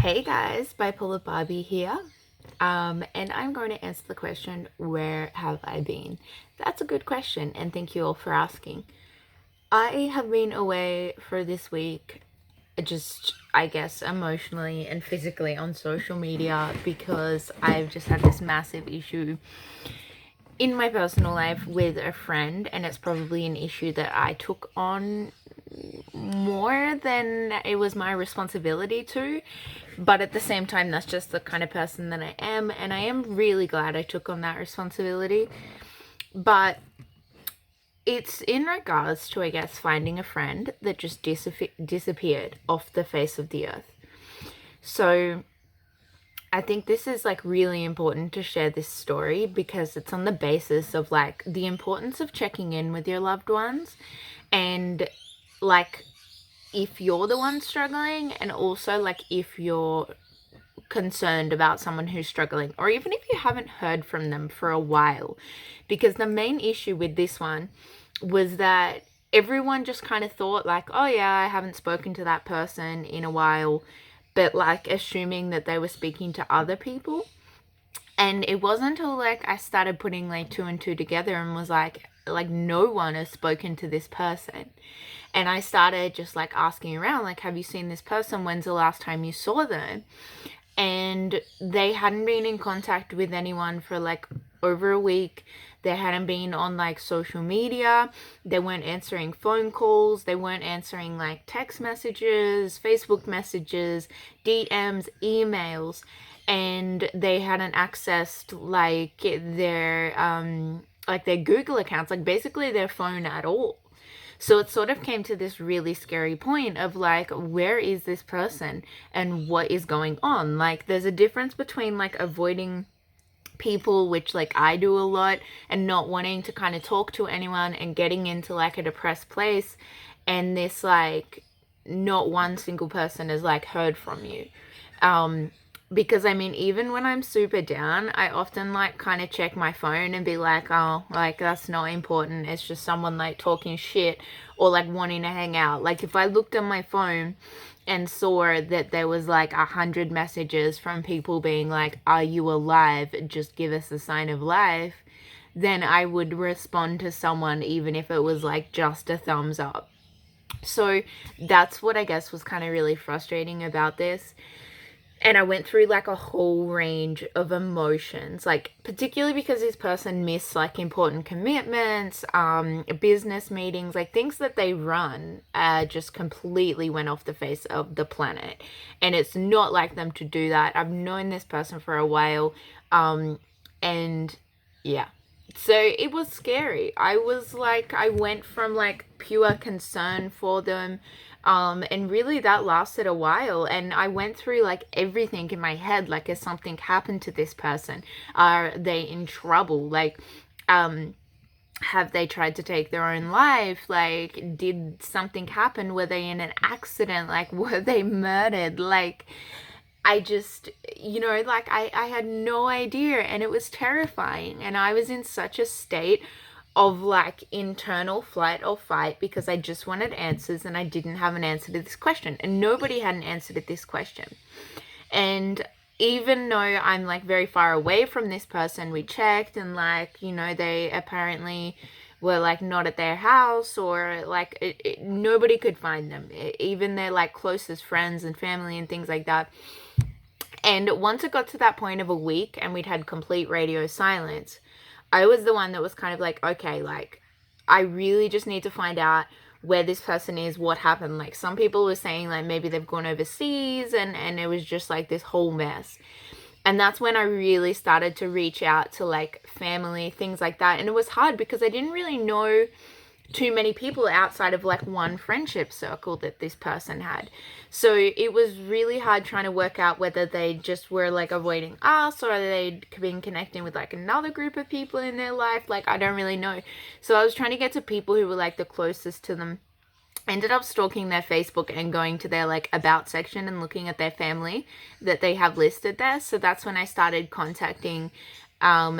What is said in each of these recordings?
Hey guys, Bipolar Barbie here. And I'm going to answer the question, where have I been? That's a good question, and thank you all for asking. I have been away for this week, just, I guess, emotionally and physically on social media because I've just had this massive issue in my personal life with a friend, and it's probably an issue that I took on more than it was my responsibility to, but at the same time that's just the kind of person that I am, and I am really glad I took on that responsibility. But it's in regards to, I guess, finding a friend that just disappeared off the face of the earth. So I think this is like really important to share this story because it's on the basis of like the importance of checking in with your loved ones, and like if you're the one struggling, and also like if you're concerned about someone who's struggling, or even if you haven't heard from them for a while. Because the main issue with this one was that everyone just kind of thought like, oh yeah, I haven't spoken to that person in a while, but like assuming that they were speaking to other people. And it wasn't until like I started putting like two and two together and was like no one has spoken to this person. And I started just like asking around, like, have you seen this person? When's the last time you saw them? And they hadn't been in contact with anyone for like over a week. They hadn't been on like social media. They weren't answering phone calls. They weren't answering like text messages, Facebook messages, DMs, emails. And they hadn't accessed like their Google accounts, like basically their phone at all. So it sort of came to this really scary point of like, where is this person and what is going on? Like, there's a difference between like avoiding people, which like I do a lot, and not wanting to kind of talk to anyone and getting into like a depressed place, and this like not one single person has like heard from you. Because I mean, even when I'm super down, I often like kind of check my phone and be like, oh, like that's not important. It's just someone like talking shit or like wanting to hang out. Like if I looked at my phone and saw that there was like 100 messages from people being like, are you alive? Just give us a sign of life. Then I would respond to someone even if it was like just a thumbs up. So that's what I guess was kind of really frustrating about this. And I went through like a whole range of emotions, like particularly because this person missed like important commitments, business meetings, like things that they run, just completely went off the face of the planet. And it's not like them to do that. I've known this person for a while, and yeah. So it was scary. I went from like pure concern for them, and really that lasted a while, and I went through like everything in my head, like, has something happened to this person? Are they in trouble? Like, have they tried to take their own life? Like, did something happen? Were they in an accident? Like, were they murdered? Like, I just, like I had no idea, and it was terrifying, and I was in such a state of like internal flight or fight because I just wanted answers, and I didn't have an answer to this question, and nobody had an answer to this question. And even though I'm like very far away from this person, we checked, and like, they apparently were like not at their house, or like nobody could find them, even their like closest friends and family and things like that. And once it got to that point of a week and we'd had complete radio silence, I was the one that was kind of like, okay, like, I really just need to find out where this person is, what happened. Like, some people were saying like maybe they've gone overseas, and it was just like this whole mess. And that's when I really started to reach out to like family, things like that. And it was hard because I didn't really know too many people outside of like one friendship circle that this person had. So it was really hard trying to work out whether they just were like avoiding us, or they'd been connecting with like another group of people in their life. Like, I don't really know. So I was trying to get to people who were like the closest to them. I ended up stalking their Facebook and going to their like about section and looking at their family that they have listed there. So that's when I started contacting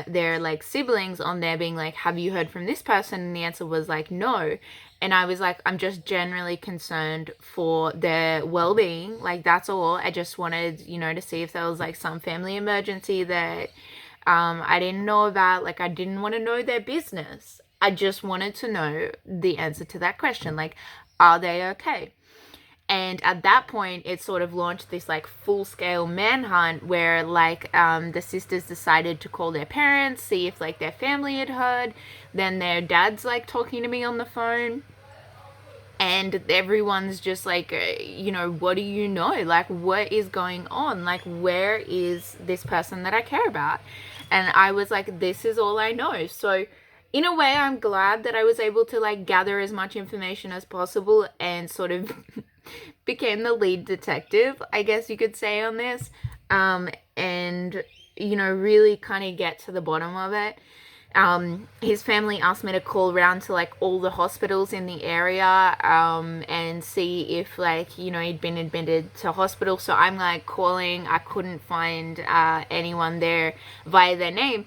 their like siblings on there, being like, have you heard from this person? And the answer was like, no. And I was like, I'm just generally concerned for their well-being. Like, that's all. I just wanted, to see if there was like some family emergency that I didn't know about. Like, I didn't want to know their business. I just wanted to know the answer to that question. Like, are they okay? And at that point, it sort of launched this like full-scale manhunt where like the sisters decided to call their parents, see if like their family had heard. Then their dad's like talking to me on the phone, and everyone's just like, what do you know? Like, what is going on? Like, where is this person that I care about? And I was like, this is all I know. So in a way, I'm glad that I was able to like gather as much information as possible and sort of became the lead detective, I guess you could say, on this. And really kind of get to the bottom of it. His family asked me to call around to like all the hospitals in the area and see if like he'd been admitted to hospital. So I'm like calling. I couldn't find anyone there via their name.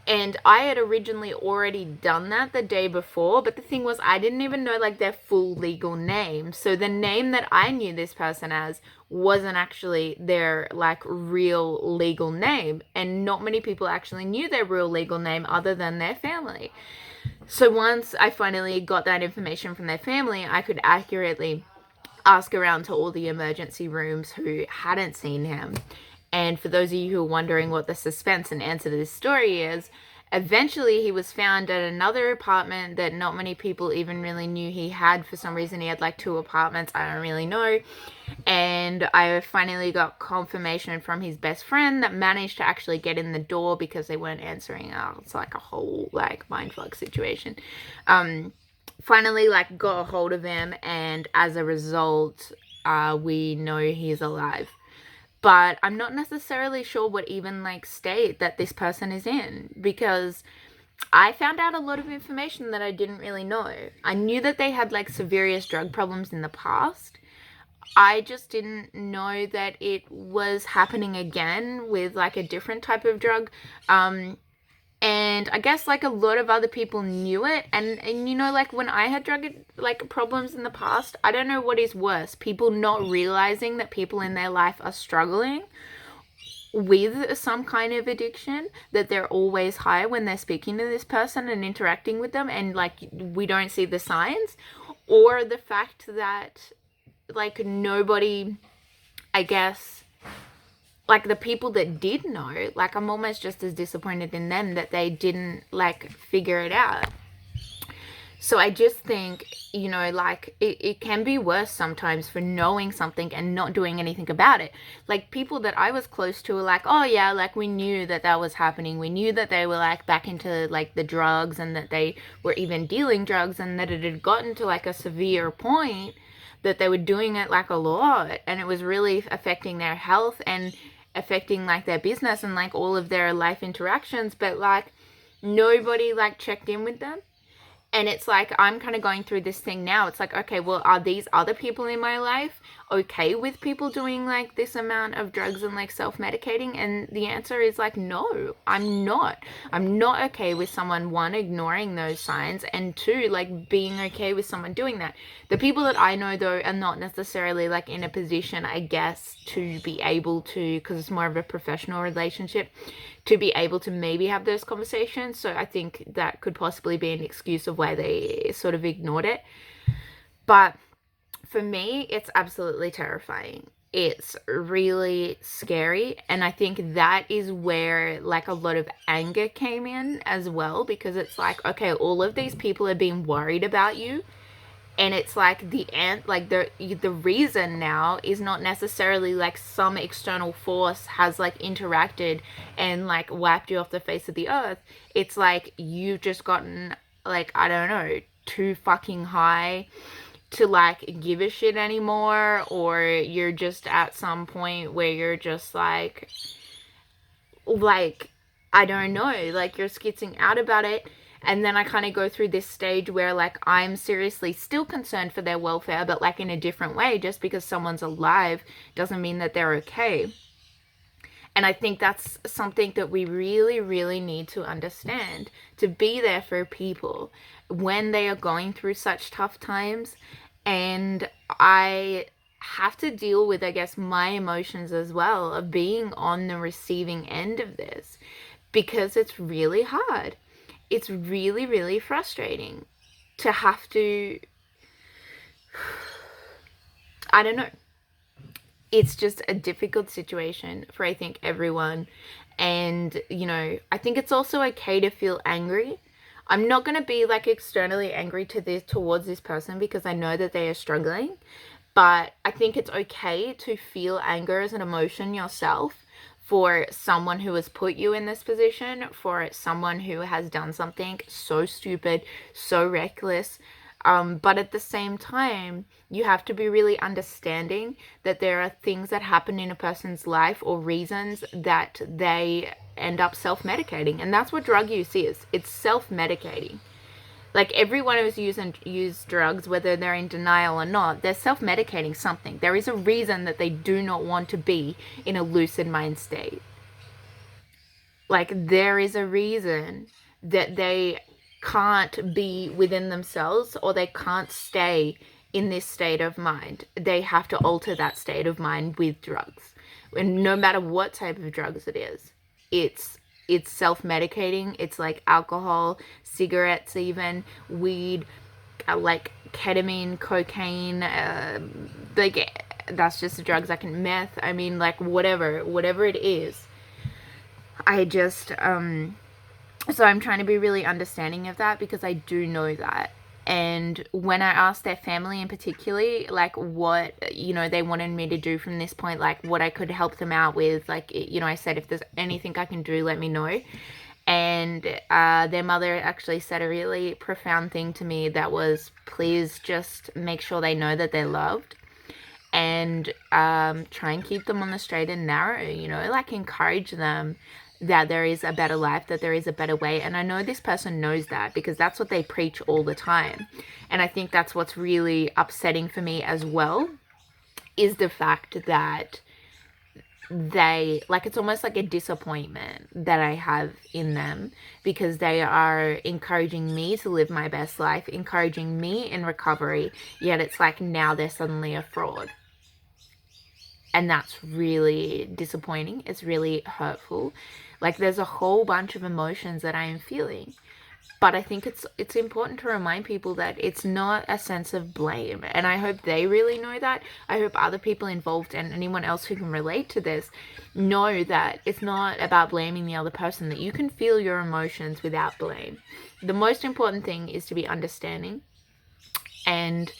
And I had originally already done that the day before, but the thing was I didn't even know like their full legal name. So the name that I knew this person as wasn't actually their like real legal name, and not many people actually knew their real legal name other than their family. So once I finally got that information from their family, I could accurately ask around to all the emergency rooms who hadn't seen him. And for those of you who are wondering what the suspense and answer to this story is, eventually he was found at another apartment that not many people even really knew he had. For some reason, he had like 2 apartments. I don't really know. And I finally got confirmation from his best friend that managed to actually get in the door because they weren't answering. It's like a whole like mindfuck situation. Finally like got a hold of him, and as a result, we know he's alive. But I'm not necessarily sure what even like state that this person is in, because I found out a lot of information that I didn't really know. I knew that they had like severe drug problems in the past. I just didn't know that it was happening again with like a different type of drug. And I guess like a lot of other people knew it, and like when I had drug like problems in the past, I don't know what is worse, people not realizing that people in their life are struggling with some kind of addiction, that they're always high when they're speaking to this person and interacting with them, and like we don't see the signs, or the fact that like nobody, I guess, like the people that did know, like I'm almost just as disappointed in them that they didn't like figure it out. So I just think, like it can be worse sometimes for knowing something and not doing anything about it. Like people that I was close to were like, oh yeah, like we knew that that was happening. We knew that they were like back into like the drugs, and that they were even dealing drugs, and that it had gotten to like a severe point that they were doing it like a lot, and it was really affecting their health and affecting like their business and like all of their life interactions. But like nobody like checked in with them. And it's like, I'm kind of going through this thing now. It's like, okay, well, are these other people in my life okay with people doing like this amount of drugs and like self-medicating? And the answer is like, no, I'm not. I'm not okay with someone, 1, ignoring those signs, and 2, like being okay with someone doing that. The people that I know though are not necessarily like in a position, I guess, to be able to, because it's more of a professional relationship, to be able to maybe have those conversations. So I think that could possibly be an excuse of why they sort of ignored it. But for me, it's absolutely terrifying. It's really scary. And I think that is where like a lot of anger came in as well, because it's like, okay, all of these people are being worried about you. And it's like the reason now is not necessarily like some external force has like interacted and like wiped you off the face of the earth. It's like you've just gotten like, I don't know, too fucking high to like give a shit anymore, or you're just at some point where you're just like I don't know, like you're skitzing out about it. And then I kind of go through this stage where like I'm seriously still concerned for their welfare, but like in a different way. Just because someone's alive doesn't mean that they're okay. And I think that's something that we really, really need to understand, to be there for people when they are going through such tough times. And I have to deal with, I guess, my emotions as well of being on the receiving end of this, because it's really hard. It's really, really frustrating to have to, I don't know. It's just a difficult situation for, I think, everyone. And, you know, I think it's also okay to feel angry. I'm not going to be like externally angry towards this person because I know that they are struggling. But I think it's okay to feel anger as an emotion yourself for someone who has put you in this position, for someone who has done something so stupid, so reckless. But at the same time, you have to be really understanding that there are things that happen in a person's life or reasons that they end up self-medicating. And that's what drug use is. It's self-medicating. Like, everyone who's use drugs, whether they're in denial or not, they're self-medicating something. There is a reason that they do not want to be in a lucid mind state. Like, there is a reason that they can't be within themselves, or they can't stay in this state of mind. They have to alter that state of mind with drugs. And no matter what type of drugs it is, it's self-medicating. It's like alcohol, cigarettes, even weed, like ketamine, cocaine, like that's just the drugs. Like meth. I mean, like whatever it is. I just so I'm trying to be really understanding of that, because I do know that. And when I asked their family in particularly, like, what, you know, they wanted me to do from this point, like what I could help them out with, like, you know, I said, if there's anything I can do, let me know. And their mother actually said a really profound thing to me that was, please just make sure they know that they're loved, and try and keep them on the straight and narrow, you know, like encourage them that there is a better life, that there is a better way. And I know this person knows that, because that's what they preach all the time. And I think that's what's really upsetting for me as well, is the fact that they, like, it's almost like a disappointment that I have in them, because they are encouraging me to live my best life, encouraging me in recovery, yet it's like now they're suddenly a fraud. And that's really disappointing. It's really hurtful. Like, there's a whole bunch of emotions that I am feeling. But I think it's important to remind people that it's not a sense of blame. And I hope they really know that. I hope other people involved and anyone else who can relate to this know that it's not about blaming the other person, that you can feel your emotions without blame. The most important thing is to be understanding and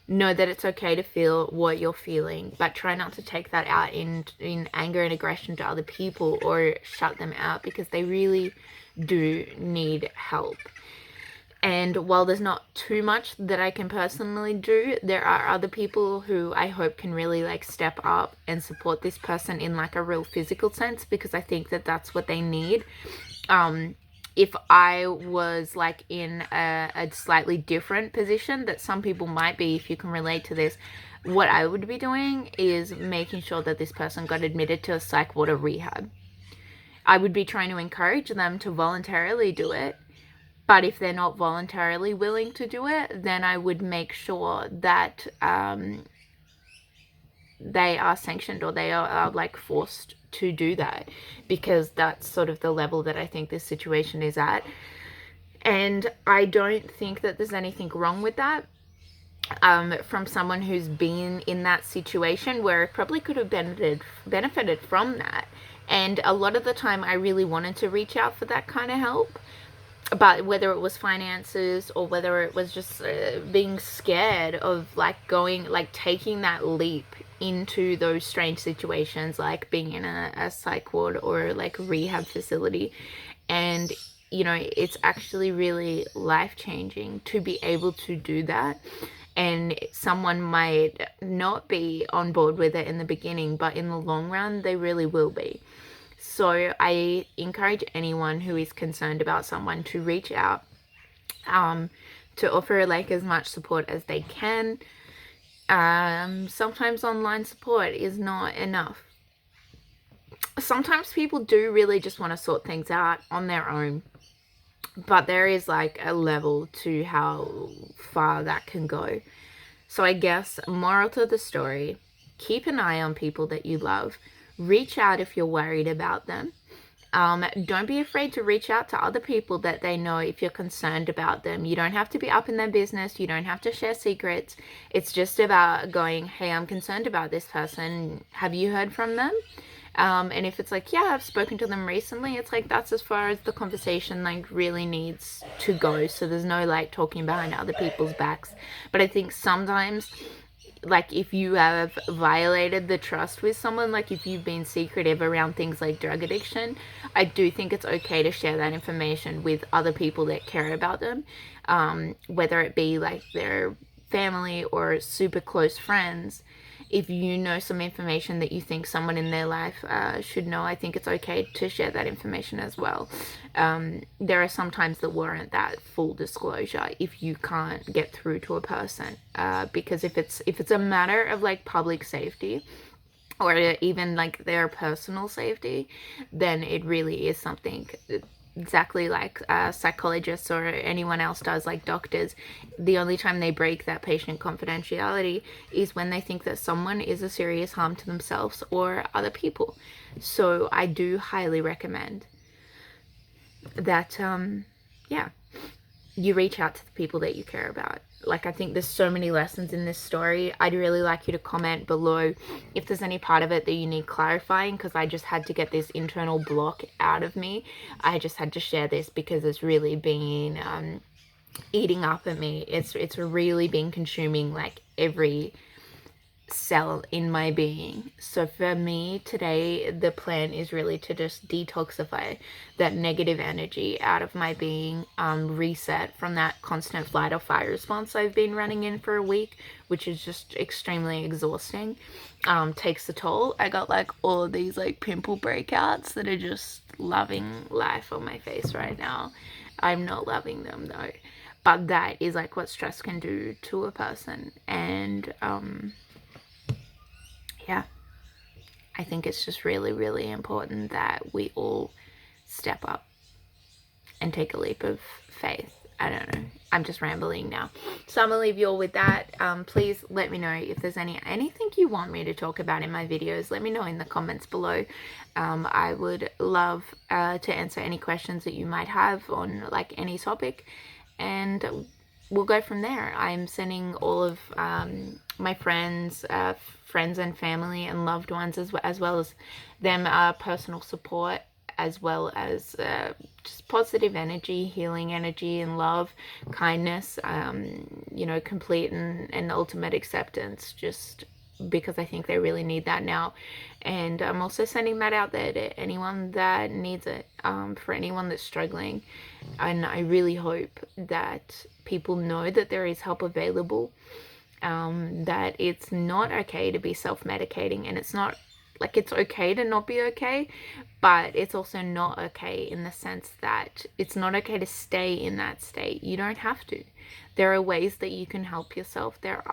know that it's okay to feel what you're feeling, but try not to take that out in anger and aggression to other people, or shut them out, because they really do need help. And while there's not too much that I can personally do, there are other people who I hope can really like step up and support this person in like a real physical sense, because I think that that's what they need. If I was like in a slightly different position that some people might be, if you can relate to this, what I would be doing is making sure that this person got admitted to a psych ward or rehab. I would be trying to encourage them to voluntarily do it. But if they're not voluntarily willing to do it, then I would make sure that they are sanctioned, or they are like forced to do that, because that's sort of the level that I think this situation is at. And I don't think that there's anything wrong with that, from someone who's been in that situation where it probably could have benefited from that. And a lot of the time I really wanted to reach out for that kind of help, but whether it was finances or whether it was just being scared of like taking that leap into those strange situations, like being in a psych ward or like a rehab facility. And you know, it's actually really life-changing to be able to do that. And someone might not be on board with it in the beginning, but in the long run they really will be. So I encourage anyone who is concerned about someone to reach out, to offer like as much support as they can. Sometimes online support is not enough. sometimes people do really just want to sort things out on their own, but there is like a level to how far that can go. So I guess moral to the story, keep an eye on people that you love. Reach out if you're worried about them. Don't be afraid to reach out to other people that they know if you're concerned about them. You don't have to be up in their business. You don't have to share secrets. It's just about going, hey, I'm concerned about this person. Have you heard from them? And if it's like, yeah, I've spoken to them recently, it's like that's as far as the conversation like really needs to go. So there's no like talking behind other people's backs. But I think sometimes, like, if you have violated the trust with someone, like if you've been secretive around things like drug addiction, I do think it's okay to share that information with other people that care about them, whether it be like their family or super close friends. If you know some information that you think someone in their life should know, I think it's okay to share that information as well. There are some times that warrant that full disclosure if you can't get through to a person, because if it's a matter of like public safety or even like their personal safety, then it really is something exactly like psychologists or anyone else does, like doctors. The only time they break that patient confidentiality is when they think that someone is a serious harm to themselves or other people. So I do highly recommend that yeah, you reach out to the people that you care about. Like, I think there's so many lessons in this story. I'd really like you to comment below if there's any part of it that you need clarifying, because I just had to get this internal block out of me. I just had to share this because it's really been eating up at me. It's really been consuming like every cell in my being. So for me today, the plan is really to just detoxify that negative energy out of my being, reset from that constant flight or fight response I've been running in for a week, which is just extremely exhausting. Takes a toll. I got like all of these like pimple breakouts that are just loving life on my face right now. I'm not loving them though, but that is like what stress can do to a person. And yeah, I think it's just really, really important that we all step up and take a leap of faith. I don't know. I'm just rambling now. So I'm going to leave you all with that. Please let me know if there's anything you want me to talk about in my videos. Let me know in the comments below. I would love to answer any questions that you might have on like any topic. And we'll go from there. I'm sending all of my friends and family and loved ones, as well as them, personal support, as well as just positive energy, healing energy, and love, kindness, you know, complete and ultimate acceptance, just because I think they really need that now. And I'm also sending that out there to anyone that needs it, for anyone that's struggling. And I really hope that people know that there is help available, that it's not okay to be self-medicating, and it's not like it's okay to not be okay, but it's also not okay in the sense that it's not okay to stay in that state. You don't have to. There are ways that you can help yourself. There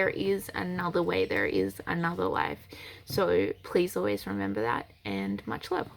is another way, there is another life. So please always remember that, and much love.